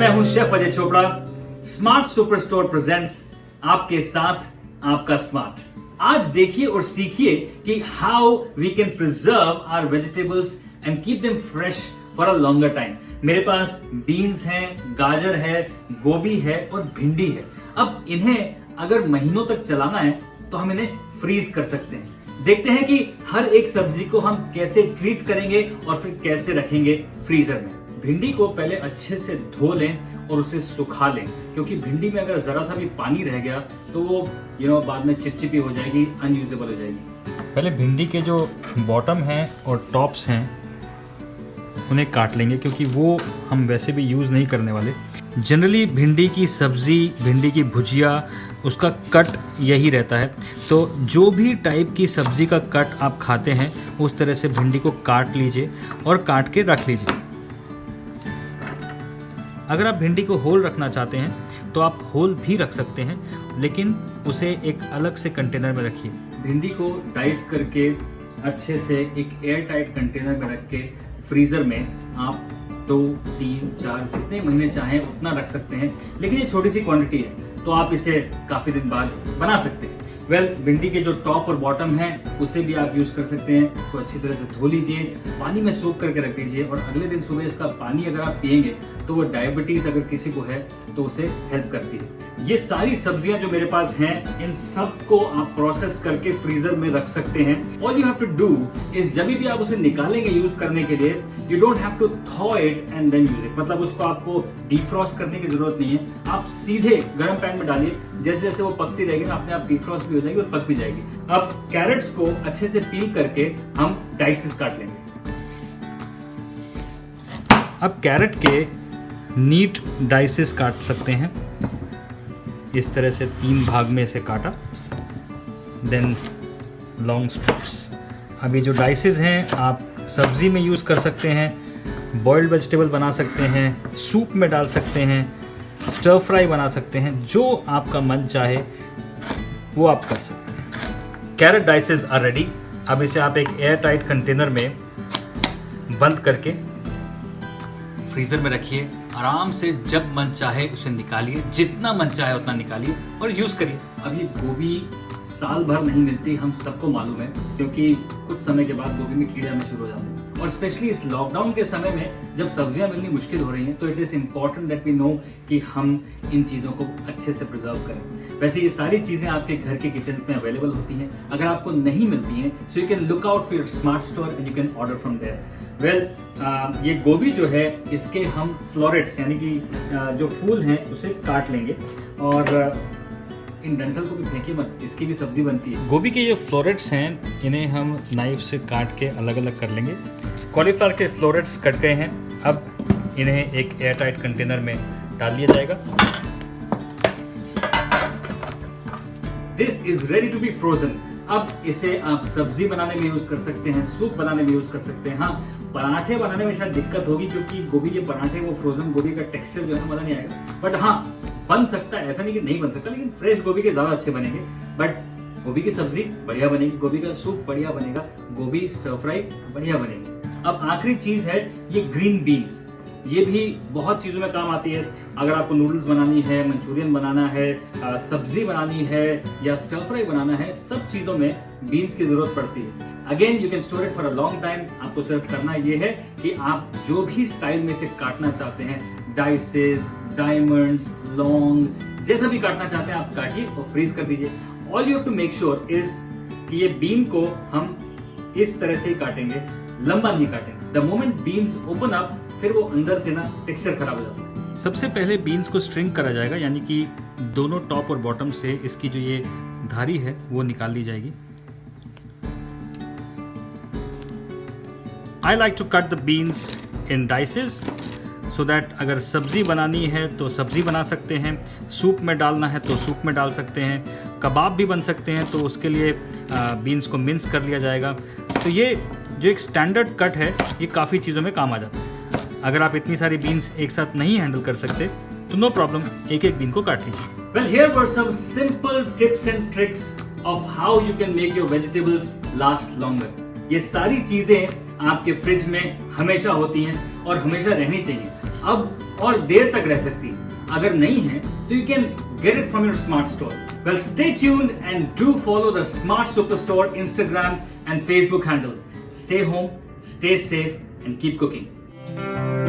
मैं हूं chef Ajay Chopra. Smart super store presents आपके साथ आपका स्मार्ट। आज देखिए और सीखिए कि how we can preserve our vegetables and keep them fresh for a longer time. मेरे पास बीन्स हैं, गाजर है, गोभी है और भिंडी है। अब इन्हें अगर महीनों तक चलाना है तो हम इन्हें फ्रीज कर सकते हैं। देखते हैं कि हर एक सब्जी को हम कैसे ट्रीट करेंगे और फिर कैसे रखेंगे फ्रीजर में। भिंडी को पहले अच्छे से धो लें और उसे सुखा लें, क्योंकि भिंडी में अगर जरा सा भी पानी रह गया तो वो बाद में चिपचिपी हो जाएगी, अनयूजेबल हो जाएगी। पहले भिंडी के जो बॉटम हैं और टॉप्स हैं उन्हें काट लेंगे, क्योंकि वो हम वैसे भी यूज़ नहीं करने वाले। जनरली भिंडी की सब्ज़ी, भिंडी की भुजिया, उसका कट यही रहता है। तो जो भी टाइप की सब्ज़ी का कट आप खाते हैं उस तरह से भिंडी को काट लीजिए और काट के रख लीजिए। अगर आप भिंडी को होल रखना चाहते हैं तो आप होल भी रख सकते हैं, लेकिन उसे एक अलग से कंटेनर में रखिए। भिंडी को डाइस करके अच्छे से एक एयर टाइट कंटेनर में रख के फ्रीजर में आप 2, 3, 4 जितने महीने चाहें उतना रख सकते हैं, लेकिन ये छोटी सी क्वांटिटी है तो आप इसे काफी दिन बाद बना सकते हैं। भिंडी के जो टॉप और बॉटम है उसे भी आप यूज कर सकते हैं। इसको अच्छी तरह से धो लीजिए, पानी में सोख करके रख दीजिए और अगले दिन सुबह इसका पानी अगर आप पिएंगे तो वो डायबिटीज अगर किसी को है तो उसे हेल्प करती है। ये सारी सब्जियां जो मेरे पास हैं, इन सब को आप प्रोसेस करके फ्रीजर में रख सकते हैं। All you have to do is जब भी आप उसे निकालेंगे यूज करने के लिए, you don't have to thaw it and then use it. मतलब उसको आपको डीफ्रॉस्ट करने की जरूरत नहीं है। आप सीधे गर्म पैन में डालिए, जैसे जैसे वो पकती रहेगी ना अपने आप डीफ्रॉस्ट भी हो जाएगी और पक भी जाएगी। अब कैरेट्स को अच्छे से पील करके हम डाइसेस काट लेंगे। अब कैरेट के नीट डाइसेस काट सकते हैं। इस तरह से 3 भाग में इसे काटा, देन लॉन्ग स्ट्रिप्स। अभी जो डाइसेस हैं आप सब्जी में यूज़ कर सकते हैं, बॉइल्ड वेजिटेबल बना सकते हैं, सूप में डाल सकते हैं, स्टर फ्राई बना सकते हैं। जो आपका मन चाहे वो आप कर सकते हैं। Carrot dices are ready. अब इसे आप एक एयर टाइट कंटेनर में बंद करके फ्रीज़र में रखिए। आराम से जब मन चाहे उसे निकालिए, जितना मन चाहे उतना निकालिए और यूज़ करिए। अब ये गोभी साल भर नहीं मिलती, हम सबको मालूम है, क्योंकि कुछ समय के बाद गोभी में कीड़े आने शुरू हो जाते हैं। और स्पेशली इस लॉकडाउन के समय में जब सब्जियां मिलनी मुश्किल हो रही हैं, तो it is important that we know कि हम इन चीज़ों को अच्छे से प्रिजर्व करें। वैसे ये सारी चीज़ें आपके घर के किचन में अवेलेबल होती हैं। अगर आपको नहीं मिलती हैं, so you can look out for your smart store and you can order from there. ये गोभी जो है, इसके हम फ्लोरेट्स यानी कि जो फूल हैं उसे काट लेंगे और इन डंठल को भी फेंकिए मत, इसकी भी सब्जी बनती है। गोभी के ये फ्लोरेट्स हैं, इन्हें हम नाइफ से काट के अलग अलग कर लेंगे। कॉलीफ्लावर के फ्लोरेट्स कट गए हैं। अब इन्हें एक एयर टाइट कंटेनर में डाल दिया जाएगा। This is ready to be frozen. अब इसे आप सब्जी बनाने में यूज कर सकते हैं, सूप बनाने में यूज कर सकते हैं। हाँ, पराठे बनाने में शायद दिक्कत होगी, क्योंकि गोभी के पराठे वो फ्रोजन गोभी का टेक्सचर जो है मजा नहीं आएगा। बट हाँ, बन सकता है, ऐसा नहीं कि नहीं बन सकता, लेकिन फ्रेश गोभी के ज्यादा अच्छे बनेंगे। बट गोभी की सब्जी बढ़िया बनेगी, गोभी का सूप बढ़िया बनेगा, गोभी स्टर फ्राई बढ़िया बनेगी। अब आखिरी चीज है ये ग्रीन बीन्स। ये भी बहुत चीजों में काम आती है। अगर आपको नूडल्स बनानी है, मंचूरियन बनाना है, सब्जी बनानी है या स्टर फ्राई बनाना है, सब चीजों में बीन्स की जरूरत पड़ती है। Again you can store it for a long time. आपको सिर्फ करना ये है कि आप जो भी स्टाइल में से काटना चाहते हैं, डाइसेस, डायमंड्स, लॉन्ग, जैसा भी काटना चाहते हैं आप काटिए और फ्रीज कर दीजिए। All you have to make sure is कि ये बीन को हम इस तरह से ही काटेंगे, लंबा नहीं काटेंगे। The moment beans open up, फिर वो अंदर से ना टेक्सचर खराब हो जाता है। सबसे पहले बीन्स को स्ट्रिंग करा जाएगा, यानी कि दोनों टॉप और बॉटम से इसकी जो ये धारी है वो निकाल ली जाएगी। I like to cut the beans in dices so that अगर सब्ज़ी बनानी है तो सब्ज़ी बना सकते हैं, सूप में डालना है तो सूप में डाल सकते हैं, कबाब भी बन सकते हैं तो उसके लिए बीन्स को मिन्स कर लिया जाएगा। तो ये जो एक स्टैंडर्ड कट है ये काफ़ी चीज़ों में काम आ जाता है। अगर आप इतनी सारी बीन्स एक साथ नहीं हैंडल कर सकते तो नो प्रॉब्लम, एक एक बीन को काट लीजिए। Well, here were some simple tips and tricks of how you can make your vegetables last longer. ये सारी चीजें आपके फ्रिज में हमेशा होती हैं और हमेशा रहनी चाहिए। अब और देर तक रह सकती है। अगर नहीं है तो you can get it from your smart store. Well, stay tuned and do follow the Smart Superstore Instagram and Facebook handle. Stay home, stay safe, and keep cooking.